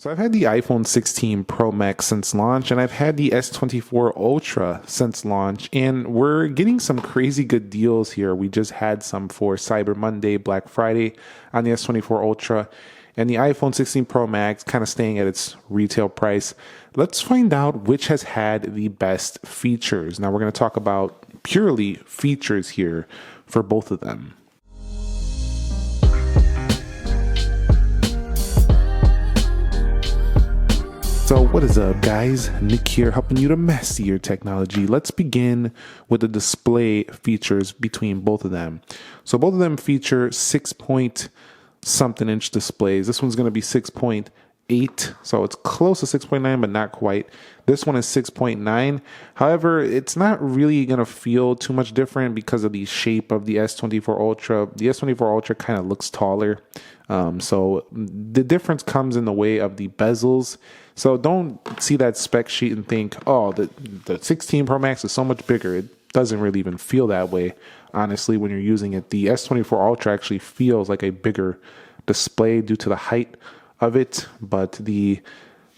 So I've had the iPhone 16 Pro Max since launch, and I've had the S24 Ultra since launch, and we're getting some crazy good deals here. We just had some for Cyber Monday, Black Friday on the S24 Ultra, and the iPhone 16 Pro Max kind of staying at its retail price. Let's find out which has had the best features. Now we're going to talk about purely features here for both of them. So what is up, guys? Nick here, helping you to master your technology. Let's begin with the display features between both of them. So both of them feature 6-point-something inch displays. This one's going to be 6.8, so it's close to 6.9, but not quite. This one is 6.9. However, it's not really going to feel too much different because of the shape of the S24 Ultra. The S24 Ultra kind of looks taller. So the difference comes in the way of the bezels. So don't see that spec sheet and think, oh, the 16 Pro Max is so much bigger. It doesn't really even feel that way, honestly, when you're using it. The S24 Ultra actually feels like a bigger display due to the height of it, but the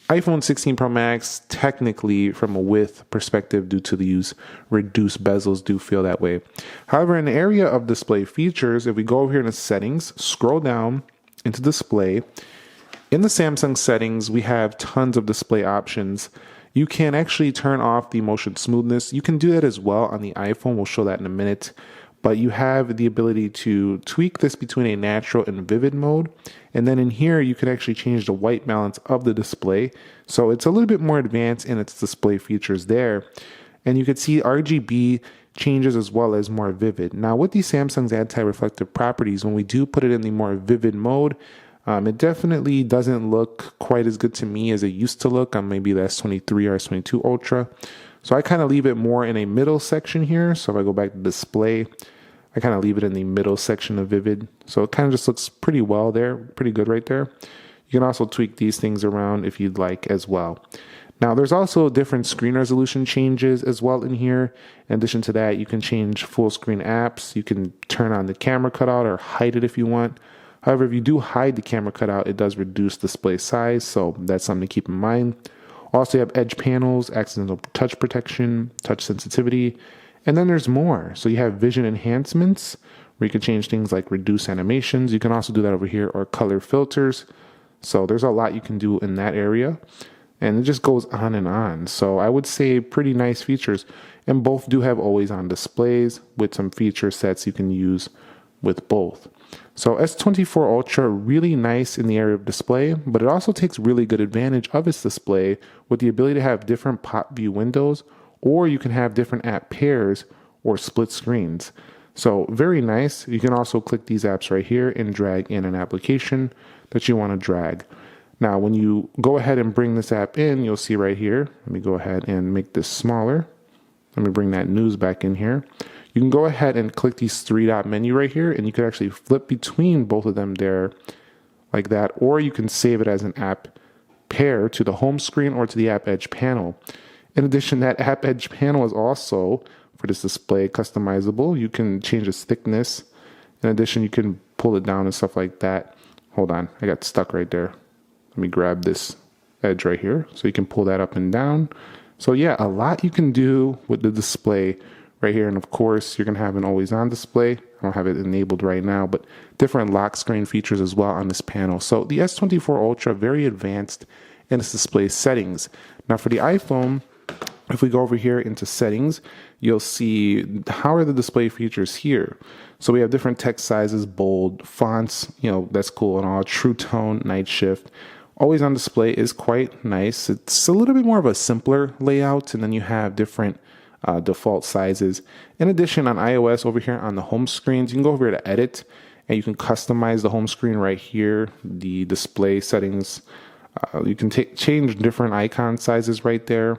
iPhone 16 Pro Max, technically from a width perspective, due to these reduced bezels, do feel that way. However, in the area of display features, if we go over here into settings, scroll down into display, in the Samsung settings, we have tons of display options. You can actually turn off the motion smoothness. You can do that as well on the iPhone. We'll show that in a minute. But you have the ability to tweak this between a natural and vivid mode. And then in here, you can actually change the white balance of the display. So it's a little bit more advanced in its display features there. And you can see RGB changes as well as more vivid. Now with the Samsung's anti-reflective properties, when we do put it in the more vivid mode, it definitely doesn't look quite as good to me as it used to look on maybe the S23 or S22 Ultra. So I kind of leave it more in a middle section here. So if I go back to display, I kind of leave it in the middle section of vivid. So it kind of just looks pretty well there, pretty good right there. You can also tweak these things around if you'd like as well. Now there's also different screen resolution changes as well in here. In addition to that, you can change full screen apps. You can turn on the camera cutout or hide it if you want. However, if you do hide the camera cutout, it does reduce display size, so that's something to keep in mind. Also, you have edge panels, accidental touch protection, touch sensitivity, and then there's more. So you have vision enhancements, where you can change things like reduce animations. You can also do that over here, or color filters. So there's a lot you can do in that area, and it just goes on and on. So I would say pretty nice features, and both do have always-on displays with some feature sets you can use with both. So S24 Ultra, really nice in the area of display, but it also takes really good advantage of its display with the ability to have different pop view windows, or you can have different app pairs or split screens. So very nice. You can also click these apps right here and drag in an application that you want to drag. Now, when you go ahead and bring this app in, you'll see right here, let me go ahead and make this smaller. Let me bring that news back in here. You can go ahead and click these three-dot menu right here, and you can actually flip between both of them there like that, or you can save it as an app pair to the home screen or to the app edge panel. In addition, that app edge panel is also, for this display, customizable. You can change its thickness. In addition, you can pull it down and stuff like that. Hold on, I got stuck right there. Let me grab this edge right here, so you can pull that up and down. So yeah, a lot you can do with the display right here. And of course, you're going to have an always-on display. I don't have it enabled right now, but different lock screen features as well on this panel. So the S24 Ultra, very advanced in its display settings. Now for the iPhone, if we go over here into settings, you'll see how are the display features here. So we have different text sizes, bold, fonts, that's cool and all, true tone, night shift. Always on display is quite nice. It's a little bit more of a simpler layout, and then you have different default sizes. In addition, on iOS over here on the home screens, you can go over here to edit and you can customize the home screen right here, the display settings. You can change different icon sizes right there.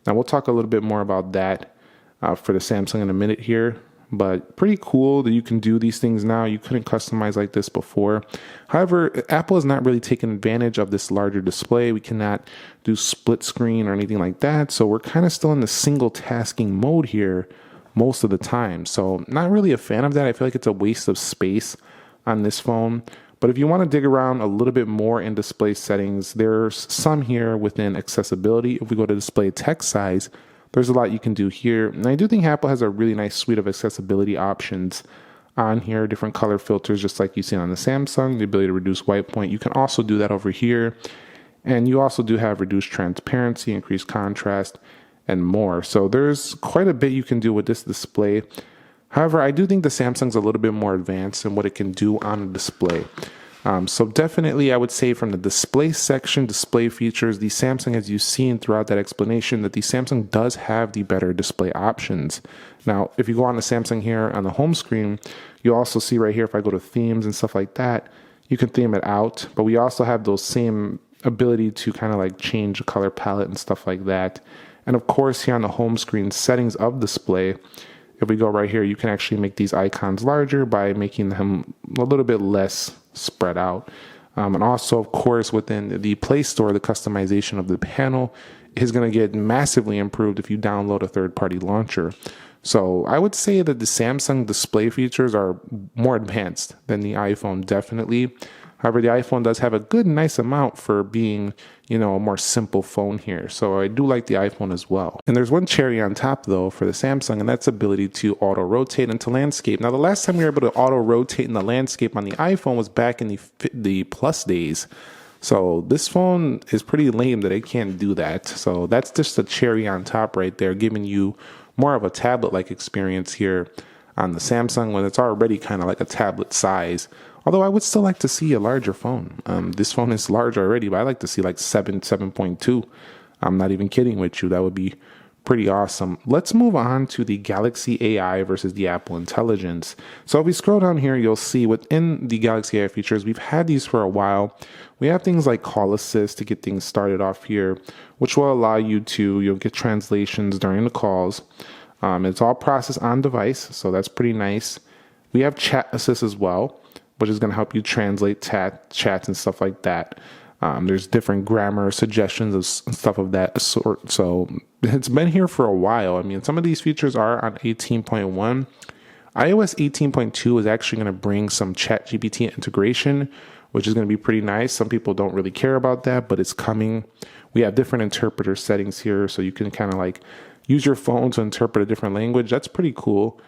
Now we'll talk a little bit more about that for the Samsung in a minute here, but pretty cool that you can do these things now. You couldn't customize like this before. However, Apple has not really taken advantage of this larger display. We cannot do split screen or anything like that. So we're kind of still in the single tasking mode here most of the time. So not really a fan of that. I feel like it's a waste of space on this phone. But if you want to dig around a little bit more in display settings, there's some here within accessibility. If we go to display text size, there's a lot you can do here. And I do think Apple has a really nice suite of accessibility options on here, different color filters, just like you see on the Samsung, the ability to reduce white point. You can also do that over here. And you also do have reduced transparency, increased contrast, and more. So there's quite a bit you can do with this display. However, I do think the Samsung's a little bit more advanced in what it can do on a display. So definitely I would say from the display section, display features, the Samsung, as you've seen throughout that explanation, that the Samsung does have the better display options. Now, if you go on the Samsung here on the home screen, you also see right here, if I go to themes and stuff like that, you can theme it out, but we also have those same ability to kind of like change the color palette and stuff like that. And of course, here on the home screen settings of display, if we go right here, you can actually make these icons larger by making them a little bit less spread out. And also, of course, within the Play Store, the customization of the panel is going to get massively improved if you download a third-party launcher. So I would say that the Samsung display features are more advanced than the iPhone, definitely. However, the iPhone does have a good, nice amount for being, a more simple phone here. So I do like the iPhone as well. And there's one cherry on top, though, for the Samsung, and that's ability to auto-rotate into landscape. Now, the last time we were able to auto-rotate in the landscape on the iPhone was back in the Plus days. So this phone is pretty lame that it can't do that. So that's just a cherry on top right there, giving you more of a tablet-like experience here on the Samsung when it's already kind of like a tablet size. Although I would still like to see a larger phone. This phone is large already, but I like to see like 7.2. I'm not even kidding with you. That would be pretty awesome. Let's move on to the Galaxy AI versus the Apple Intelligence. So if we scroll down here, you'll see within the Galaxy AI features, we've had these for a while. We have things like Call Assist to get things started off here, which will allow you to you'll get translations during the calls. It's all processed on device, so that's pretty nice. We have Chat Assist as well, which is going to help you translate chats and stuff like that. There's different grammar suggestions and stuff of that sort. So it's been here for a while. I mean, some of these features are on 18.1. iOS 18.2 is actually going to bring some ChatGPT integration, which is going to be pretty nice. Some people don't really care about that, but it's coming. We have different interpreter settings here, so you can kind of like use your phone to interpret a different language. That's pretty cool.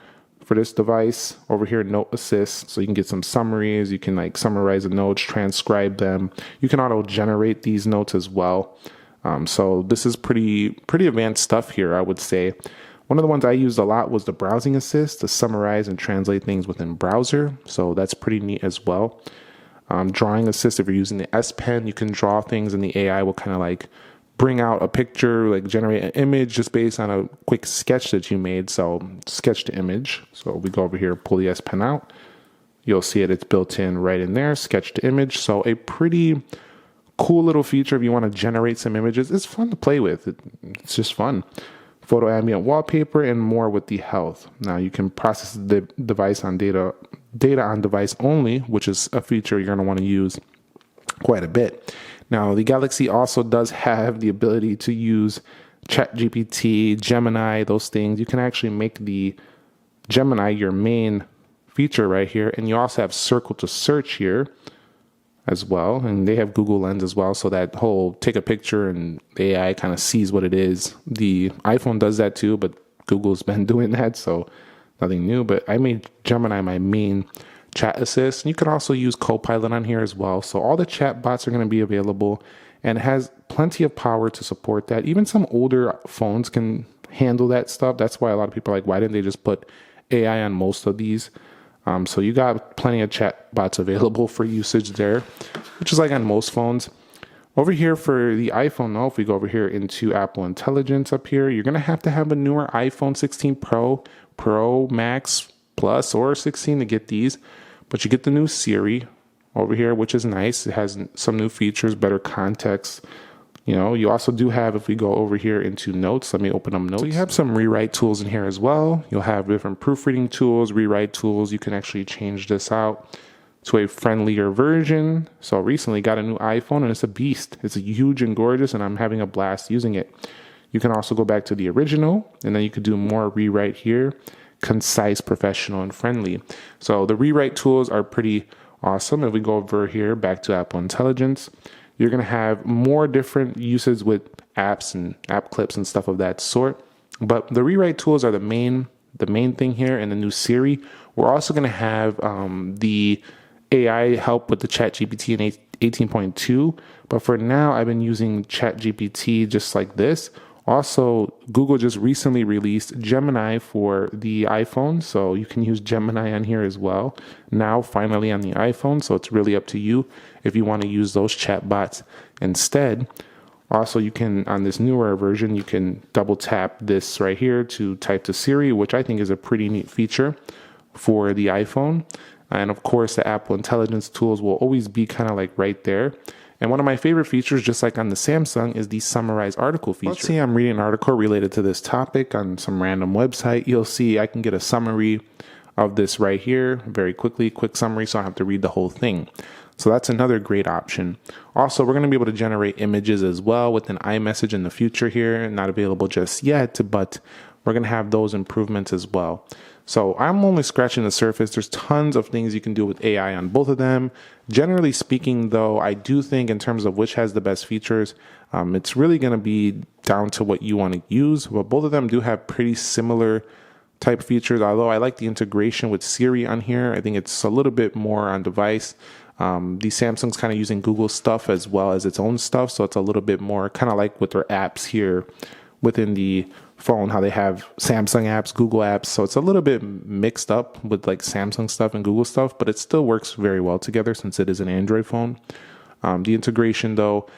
For this device over here, Note Assist, so you can get some summaries. You can like summarize the notes, transcribe them. You can auto generate these notes as well. So this is pretty advanced stuff here, I would say. One of the ones I used a lot was the Browsing Assist to summarize and translate things within browser. So that's pretty neat as well. Drawing Assist, if you're using the S Pen, you can draw things and the AI will kind of like bring out a picture, like generate an image just based on a quick sketch that you made. So sketch to image. So we go over here, pull the S Pen out. You'll see it's built in right in there, sketch to image. So a pretty cool little feature if you want to generate some images. It's fun to play with. It's just fun. Photo ambient wallpaper and more with the health. Now you can process the device on data on device only, which is a feature you're going to want to use quite a bit. Now, the Galaxy also does have the ability to use ChatGPT, Gemini, those things. You can actually make the Gemini your main feature right here. And you also have Circle to Search here as well. And they have Google Lens as well. So that whole take a picture and the AI kind of sees what it is. The iPhone does that too, but Google's been doing that. So nothing new. But I made Gemini my main Chat Assist. And you can also use Copilot on here as well. So all the chat bots are going to be available and it has plenty of power to support that. Even some older phones can handle that stuff. That's why a lot of people are like, why didn't they just put AI on most of these? So you got plenty of chat bots available for usage there, which is like on most phones. Over here for the iPhone, though, if we go over here into Apple Intelligence up here, you're going to have a newer iPhone 16 Pro Max Plus, or 16 to get these. But you get the new Siri over here, which is nice. It has some new features, better context. You also do have, if we go over here into notes, let me open up notes. So you have some rewrite tools in here as well. You'll have different proofreading tools, rewrite tools. You can actually change this out to a friendlier version. So recently got a new iPhone and it's a beast. It's huge and gorgeous and I'm having a blast using it. You can also go back to the original and then you could do more rewrite here. Concise, professional, and friendly. So the rewrite tools are pretty Awesome. If we go over here back to Apple Intelligence, you're going to have more different uses with apps and app clips and stuff of that sort. But the rewrite tools are the main thing here in the new Siri. We're also going to have the AI help with the ChatGPT in 18.2. But for now, I've been using ChatGPT just like this. Also, Google just recently released Gemini for the iPhone, so you can use Gemini on here as well. Now, finally on the iPhone, so it's really up to you if you want to use those chatbots instead. Also, you can, on this newer version, you can double tap this right here to type to Siri, which I think is a pretty neat feature for the iPhone. And of course, the Apple Intelligence tools will always be kind of like right there. And one of my favorite features, just like on the Samsung, is the summarize article feature. Let's say I'm reading an article related to this topic on some random website. You'll see I can get a summary of this right here very quickly, quick summary, so I don't have to read the whole thing. So that's another great option. Also, we're going to be able to generate images as well with an iMessage in the future here. Not available just yet, but we're going to have those improvements as well. So I'm only scratching the surface. There's tons of things you can do with AI on both of them. Generally speaking, though, I do think in terms of which has the best features, it's really going to be down to what you want to use. But both of them do have pretty similar type features, although I like the integration with Siri on here. I think it's a little bit more on device. The Samsung's kind of using Google stuff as well as its own stuff, so it's a little bit more kind of like with their apps here within the phone, how they have Samsung apps, Google apps. So it's a little bit mixed up with like Samsung stuff and Google stuff, but it still works very well together since it is an Android phone. The integration, though,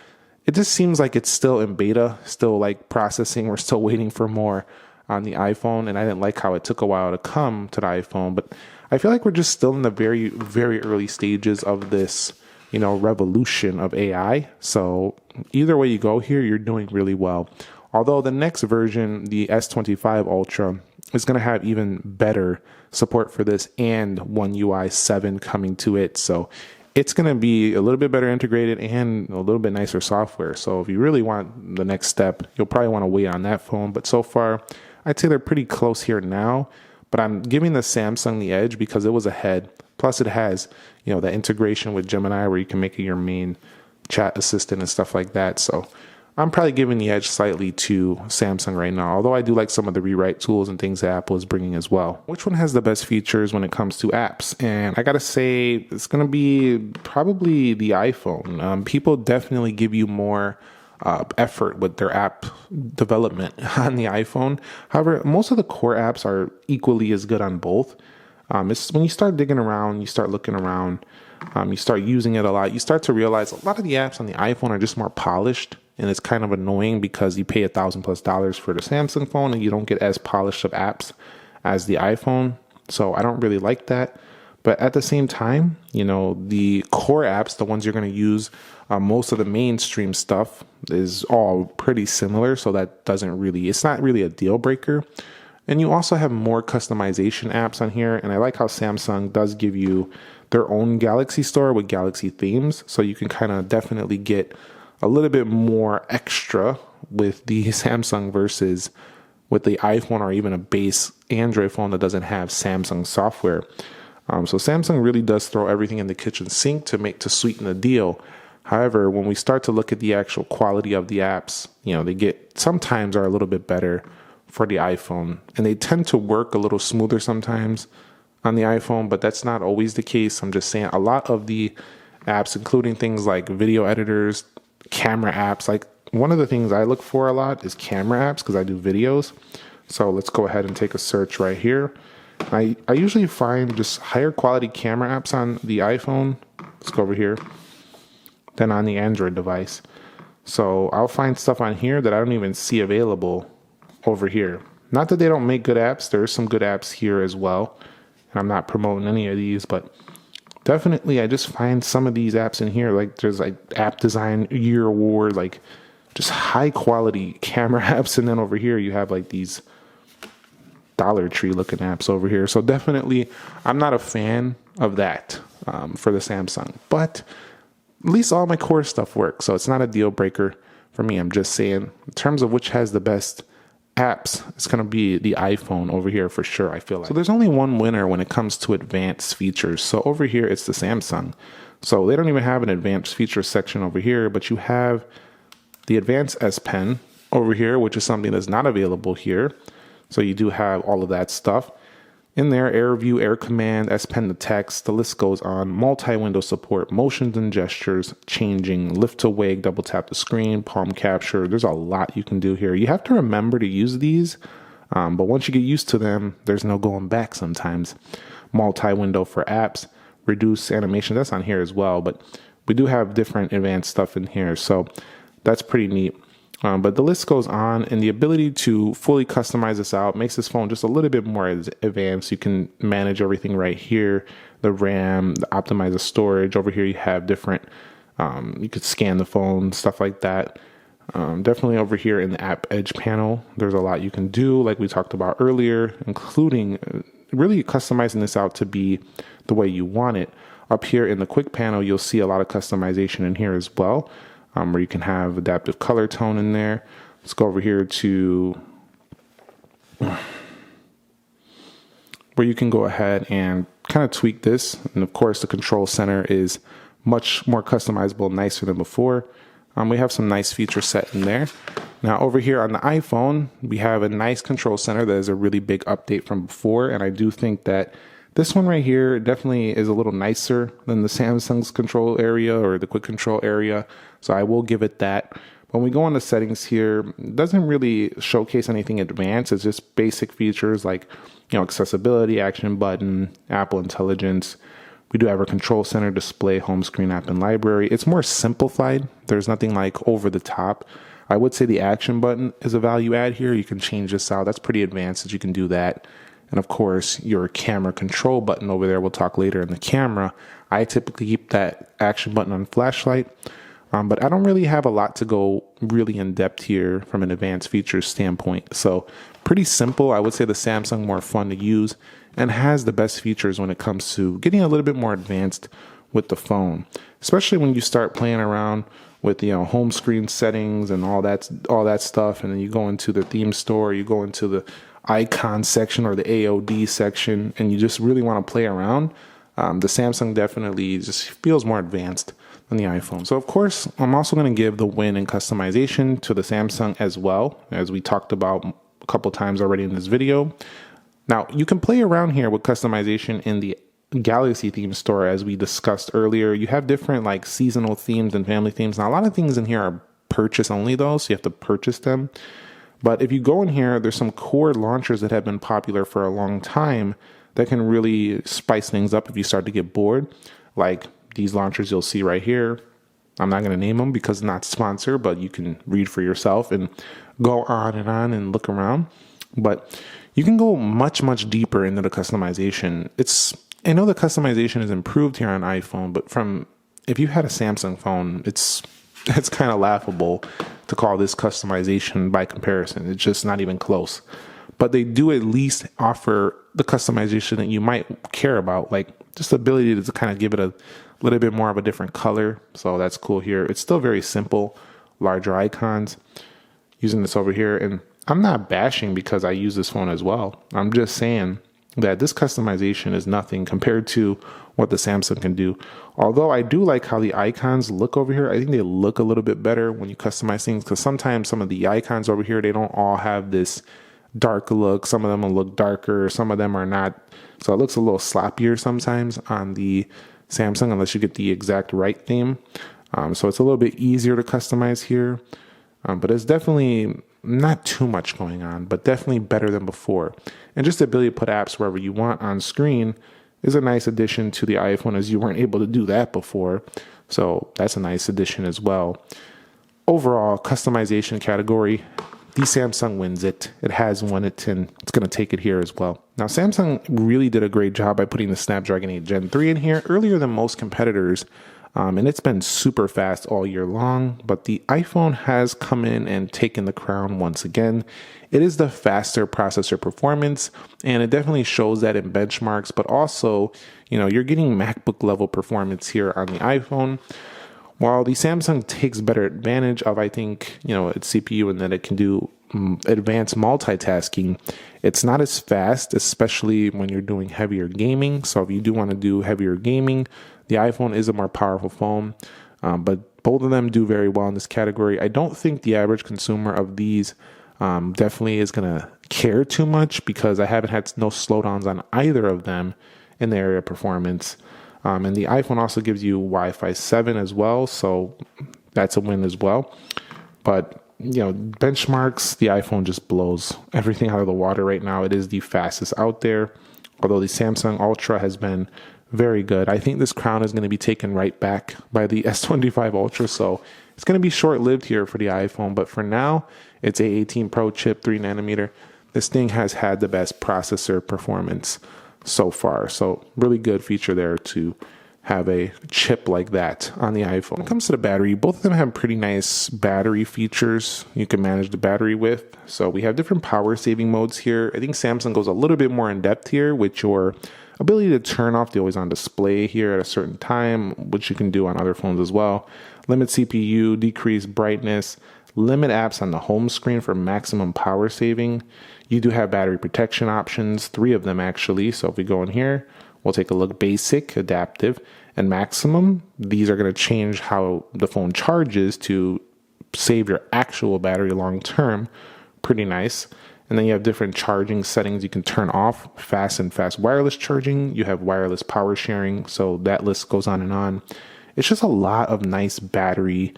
it just seems like it's still in beta, still like processing. We're still waiting for more on the iPhone, and I didn't like how it took a while to come to the iPhone, but I feel like we're just still in the very, very early stages of this, revolution of AI. So either way you go here, you're doing really well. Although the next version, the S25 Ultra, is going to have even better support for this and One UI 7 coming to it. So it's going to be a little bit better integrated and a little bit nicer software. So if you really want the next step, you'll probably want to wait on that phone. But so far, I'd say they're pretty close here now. But I'm giving the Samsung the edge because it was ahead. Plus it has, that integration with Gemini where you can make it your main chat assistant and stuff like that. So I'm probably giving the edge slightly to Samsung right now, although I do like some of the rewrite tools and things that Apple is bringing as well. Which one has the best features when it comes to apps? And I gotta say, it's gonna be probably the iPhone. People definitely give you more effort with their app development on the iPhone. However, most of the core apps are equally as good on both. It's when you start digging around, you start looking around, you start using it a lot, you start to realize a lot of the apps on the iPhone are just more polished. And it's kind of annoying because you pay $1,000+ for the Samsung phone and you don't get as polished of apps as the iPhone. So I don't really like that. But at the same time, the core apps, the ones you're going to use, most of the mainstream stuff is all pretty similar. So that it's not really a deal breaker. And you also have more customization apps on here. And I like how Samsung does give you their own Galaxy store with Galaxy themes. So you can kind of definitely get a little bit more extra with the Samsung versus with the iPhone or even a base Android phone that doesn't have Samsung software. So Samsung really does throw everything in the kitchen sink to sweeten the deal. However, when we start to look at the actual quality of the apps, they sometimes are a little bit better for the iPhone, and they tend to work a little smoother sometimes on the iPhone, but that's not always the case. I'm just saying a lot of the apps, including things like video editors, camera apps, like one of the things I look for a lot is camera apps because I do videos. So let's go ahead and take a search right here. I usually find just higher quality camera apps on the iPhone. Let's go over here. Than on the Android device. So I'll find stuff on here that I don't even see available over here. Not that they don't make good apps. There's some good apps here as well. And I'm not promoting any of these, but definitely I just find some of these apps in here, like there's like App Design Year Award, like just high quality camera apps. And then over here you have like these Dollar Tree looking apps over here. So definitely I'm not a fan of that for the Samsung, but at least all my core stuff works. So it's not a deal breaker for me. I'm just saying in terms of which has the best apps, it's going to be the iPhone over here for sure, I feel like. So there's only one winner when it comes to advanced features. So over here, it's the Samsung. So they don't even have an advanced features section over here, but you have the advanced S Pen over here, which is something that's not available here. So you do have all of that stuff in there: Air View, Air Command, S Pen to text, the list goes on. Multi-window support, motions and gestures, changing, lift to wake, double tap the screen, palm capture. There's a lot you can do here. You have to remember to use these, but once you get used to them, there's no going back sometimes. Multi-window for apps, reduce animation, that's on here as well, but we do have different advanced stuff in here, so that's pretty neat. But the list goes on, and the ability to fully customize this out makes this phone just a little bit more advanced. You can manage everything right here: the RAM, optimize the storage. Over here you have different, you could scan the phone, stuff like that. Definitely over here in the App Edge panel, there's a lot you can do, like we talked about earlier, including really customizing this out to be the way you want it. Up here in the quick panel, you'll see a lot of customization in here as well. Where you can have adaptive color tone in there. Let's go over here to where you can go ahead and kind of tweak this. And of course, the control center is much more customizable, nicer than before. We have some nice features set in there. Now over here on the iPhone, we have a nice control center that is a really big update from before. And I do think that this one right here definitely is a little nicer than the Samsung's control area or the quick control area. So I will give it that. When we go on the settings here, it doesn't really showcase anything advanced. It's just basic features like, accessibility, action button, Apple Intelligence. We do have our control center, display, home screen, app, and library. It's more simplified. There's nothing like over the top. I would say the action button is a value add here. You can change this out. That's pretty advanced that you can do that. And of course, your camera control button over there, we'll talk later in the camera. I typically keep that action button on flashlight, but I don't really have a lot to go really in depth here from an advanced features standpoint. So pretty simple. I would say the Samsung more fun to use and has the best features when it comes to getting a little bit more advanced with the phone, especially when you start playing around with home screen settings and all that stuff, and then you go into the theme store, you go into the icon section or the AOD section, and you just really want to play around. The Samsung definitely just feels more advanced than the iPhone. So of course, I'm also going to give the win in customization to the Samsung as well, as we talked about a couple times already in this video. Now, you can play around here with customization in the Galaxy theme store, as we discussed earlier. You have different like seasonal themes and family themes. Now, a lot of things in here are purchase only though, so you have to purchase them. But if you go in here, there's some core launchers that have been popular for a long time that can really spice things up if you start to get bored. Like these launchers you'll see right here. I'm not going to name them because it's not sponsored, but you can read for yourself and go on and look around. But you can go much, much deeper into the customization. I know the customization is improved here on iPhone, but if you had a Samsung phone, it's kind of laughable to call this customization by comparison. It's just not even close. But they do at least offer the customization that you might care about, like just the ability to kind of give it a little bit more of a different color. So that's cool here. It's still very simple, larger icons. Using this over here, and I'm not bashing because I use this phone as well. I'm just saying that this customization is nothing compared to what the Samsung can do. Although I do like how the icons look over here. I think they look a little bit better when you customize things, because sometimes some of the icons over here, they don't all have this dark look. Some of them will look darker, some of them are not. So it looks a little sloppier sometimes on the Samsung unless you get the exact right theme. So it's a little bit easier to customize here. But it's definitely not too much going on, but definitely better than before. And just the ability to put apps wherever you want on screen is a nice addition to the iPhone, as you weren't able to do that before. So that's a nice addition as well. Overall, customization category, the Samsung wins it. It has won it, and it's going to take it here as well. Now, Samsung really did a great job by putting the Snapdragon 8 Gen 3 in here earlier than most competitors. And it's been super fast all year long, but the iPhone has come in and taken the crown once again. It is the faster processor performance, and it definitely shows that in benchmarks, but also, you're getting MacBook level performance here on the iPhone. While the Samsung takes better advantage of, I think, its CPU, and that it can do advanced multitasking. It's not as fast, especially when you're doing heavier gaming. So if you do want to do heavier gaming, the iPhone is a more powerful phone. But both of them do very well in this category. I don't think the average consumer of these definitely is going to care too much, because I haven't had no slowdowns on either of them in the area of performance. And the iPhone also gives you Wi-Fi 7 as well, so that's a win as well. But benchmarks, the iPhone just blows everything out of the water right now. It is the fastest out there, although the Samsung Ultra has been very good. I think this crown is going to be taken right back by the S24 Ultra, so it's going to be short-lived here for the iPhone. But for now, it's A18 Pro chip, 3 nanometer. This thing has had the best processor performance so far, so really good feature there to have a chip like that on the iPhone. When it comes to the battery, both of them have pretty nice battery features you can manage the battery with. So we have different power saving modes here. I think Samsung goes a little bit more in depth here with your ability to turn off the always on display here at a certain time, which you can do on other phones as well. Limit CPU, decrease brightness, limit apps on the home screen for maximum power saving. You do have battery protection options, 3 of them actually. So if we go in here, we'll take a look: basic, adaptive, and maximum. These are going to change how the phone charges to save your actual battery long term. Pretty nice. And then you have different charging settings you can turn off: fast and fast wireless charging. You have wireless power sharing. So that list goes on and on. It's just a lot of nice battery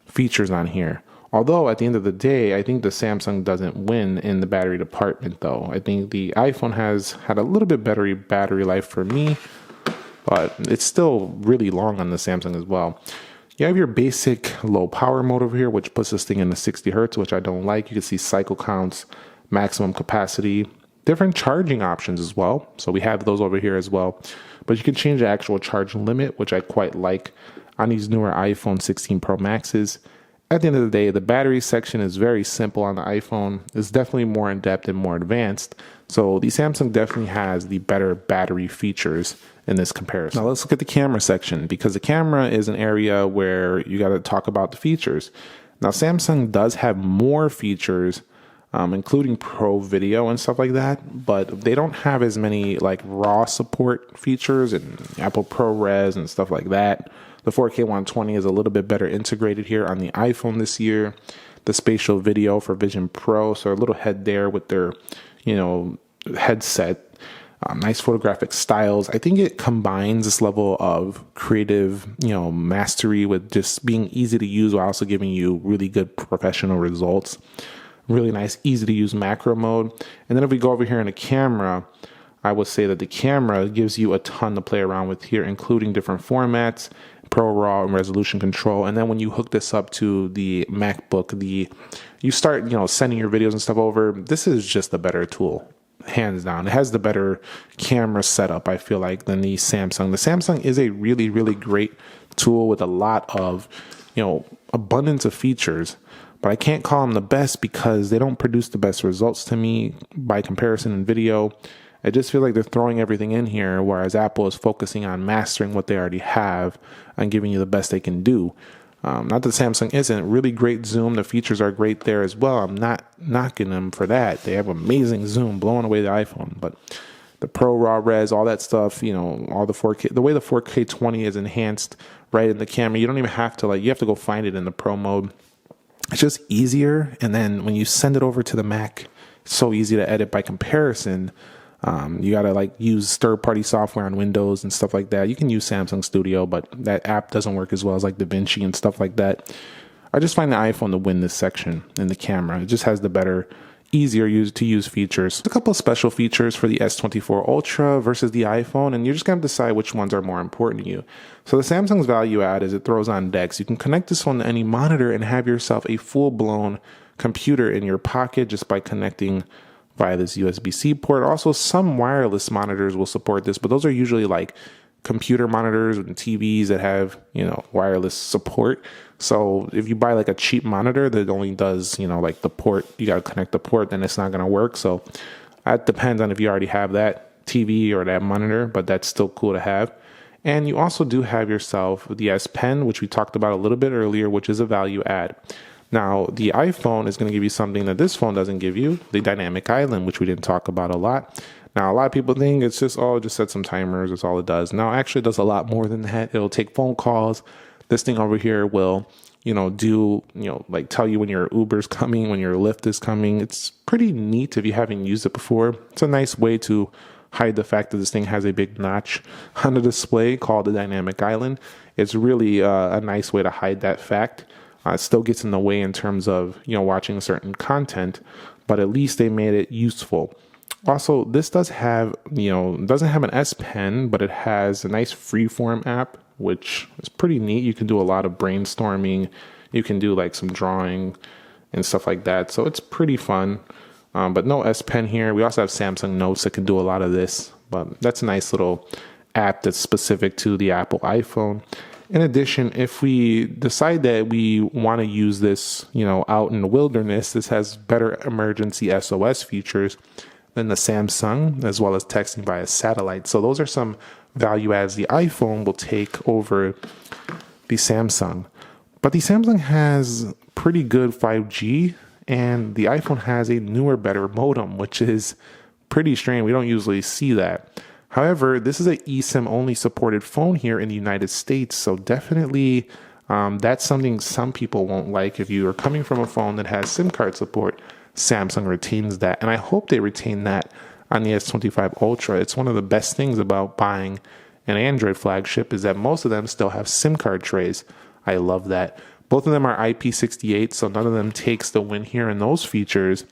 features on here. Although at the end of the day, I think the Samsung doesn't win in the battery department though. I think the iPhone has had a little bit better battery life for me, but it's still really long on the Samsung as well. You have your basic low power mode over here, which puts this thing in the 60 hertz, which I don't like. You can see cycle counts, maximum capacity, different charging options as well. So we have those over here as well. But you can change the actual charge limit, which I quite like on these newer iPhone 16 Pro Maxes. At the end of the day, the battery section is very simple on the iPhone. It's definitely more in-depth and more advanced. So the Samsung definitely has the better battery features in this comparison. Now let's look at the camera section, because the camera is an area where you got to talk about the features. Now Samsung does have more features, including Pro Video and stuff like that, but they don't have as many like RAW support features and Apple ProRes and stuff like that. The 4K 120 is a little bit better integrated here on the iPhone this year. The spatial video for Vision Pro, so a little head there with their, headset. Nice photographic styles. I think it combines this level of creative, mastery with just being easy to use while also giving you really good professional results. Really nice, easy to use macro mode. And then if we go over here in the camera, I would say that the camera gives you a ton to play around with here, including different formats, Pro RAW and resolution control. And then when you hook this up to the MacBook, you start, sending your videos and stuff over. This is just a better tool, hands down. It has the better camera setup, I feel like, than the Samsung. The Samsung is a really, really great tool with a lot of, abundance of features. But I can't call them the best because they don't produce the best results to me by comparison in video. I just feel like they're throwing everything in here, whereas Apple is focusing on mastering what they already have and giving you the best they can do. Not that Samsung isn't. Really great zoom. The features are great there as well. I'm not knocking them for that. They have amazing zoom, blowing away the iPhone. But the Pro Raw Res, all that stuff, all the 4K, the way the 4K 20 is enhanced right in the camera, you don't even have to, you have to go find it in the Pro mode. It's just easier. And then when you send it over to the Mac, it's so easy to edit by comparison. You got to use third-party software on Windows and stuff like that. You can use Samsung Studio, but that app doesn't work as well as DaVinci and stuff like that. I just find the iPhone to win this section in the camera. It just has the better, easier to use features. A couple of special features for the S24 Ultra versus the iPhone, and you're just going to decide which ones are more important to you. So the Samsung's value add is it throws on DeX. You can connect this one to any monitor and have yourself a full-blown computer in your pocket just by connecting via this USB-C port. Also, some wireless monitors will support this, but those are usually computer monitors and TVs that have, wireless support. So if you buy a cheap monitor that only does, the port, you got to connect the port, then it's not going to work. So that depends on if you already have that TV or that monitor, but that's still cool to have. And you also do have yourself the S Pen, which we talked about a little bit earlier, which is a value add. Now, the iPhone is going to give you something that this phone doesn't give you, the dynamic island, which we didn't talk about a lot. Now, a lot of people think it's just, oh, just set some timers. That's all it does. Now, actually, it does a lot more than that. It'll take phone calls. This thing over here will, like tell you when your Uber's coming, when your Lyft is coming. It's pretty neat if you haven't used it before. It's a nice way to hide the fact that this thing has a big notch on the display called the dynamic island. It's really a nice way to hide that fact. It still gets in the way in terms of, watching certain content, but at least they made it useful. Also, this does have, doesn't have an S Pen, but it has a nice freeform app, which is pretty neat. You can do a lot of brainstorming. You can do like some drawing and stuff like that. So it's pretty fun. But no S Pen here. We also have Samsung Notes that can do a lot of this, but that's a nice little app that's specific to the Apple iPhone. In addition, if we decide that we want to use this, out in the wilderness, this has better emergency SOS features than the Samsung, as well as texting via satellite. So those are some value adds the iPhone will take over the Samsung. But the Samsung has pretty good 5G, and the iPhone has a newer, better modem, which is pretty strange. We don't usually see that. However, this is an eSIM only supported phone here in the United States, so definitely that's something some people won't like. If you are coming from a phone that has SIM card support, Samsung retains that, and I hope they retain that on the S25 Ultra. It's one of the best things about buying an Android flagship is that most of them still have SIM card trays. I love that. Both of them are IP68, so none of them takes the win here in those features.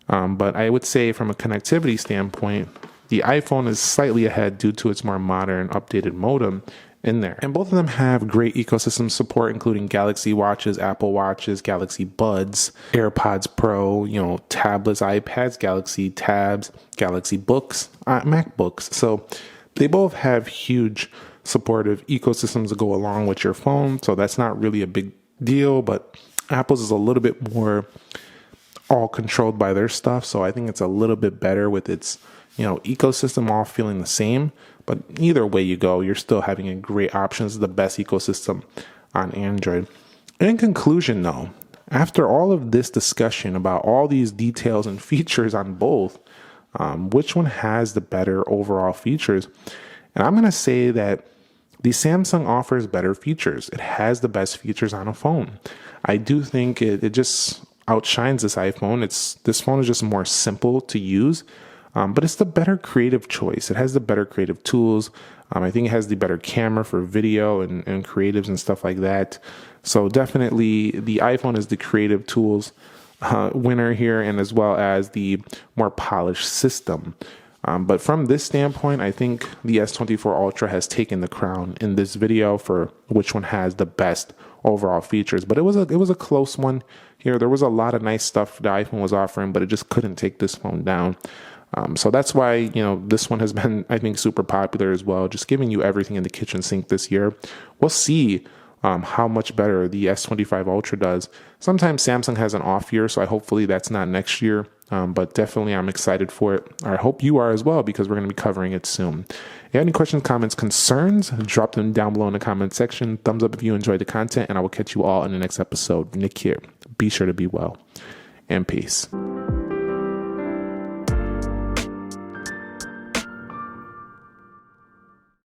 But I would say from a connectivity standpoint, the iPhone is slightly ahead due to its more modern, updated modem in there. And both of them have great ecosystem support, including Galaxy Watches, Apple Watches, Galaxy Buds, AirPods Pro, tablets, iPads, Galaxy Tabs, Galaxy Books, MacBooks. So they both have huge supportive ecosystems to go along with your phone. So that's not really a big deal, but Apple's is a little bit more all controlled by their stuff. So I think it's a little bit better with its ecosystem all feeling the same. But either way you go, you're still having a great option. This is the best ecosystem on Android. In conclusion, though, after all of this discussion about all these details and features on both, which one has the better overall features? And I'm going to say that the Samsung offers better features. It has the best features on a phone. I do think it just outshines this iPhone. This phone is just more simple to use. But it's the better creative choice. It has the better creative tools. I think it has the better camera for video and creatives and stuff like that. So definitely the iPhone is the creative tools winner here, and as well as the more polished system. But from this standpoint, I think the S24 Ultra has taken the crown in this video for which one has the best overall features. But it was a close one here. There was a lot of nice stuff the iPhone was offering, but it just couldn't take this phone down. So that's why, this one has been, I think, super popular as well, just giving you everything in the kitchen sink this year. We'll see how much better the S25 Ultra does. Sometimes Samsung has an off year, so hopefully that's not next year. But definitely I'm excited for it. I hope you are as well, because we're going to be covering it soon. If you have any questions, comments, concerns, drop them down below in the comment section. Thumbs up if you enjoyed the content, and I will catch you all in the next episode. Nick here. Be sure to be well, and peace.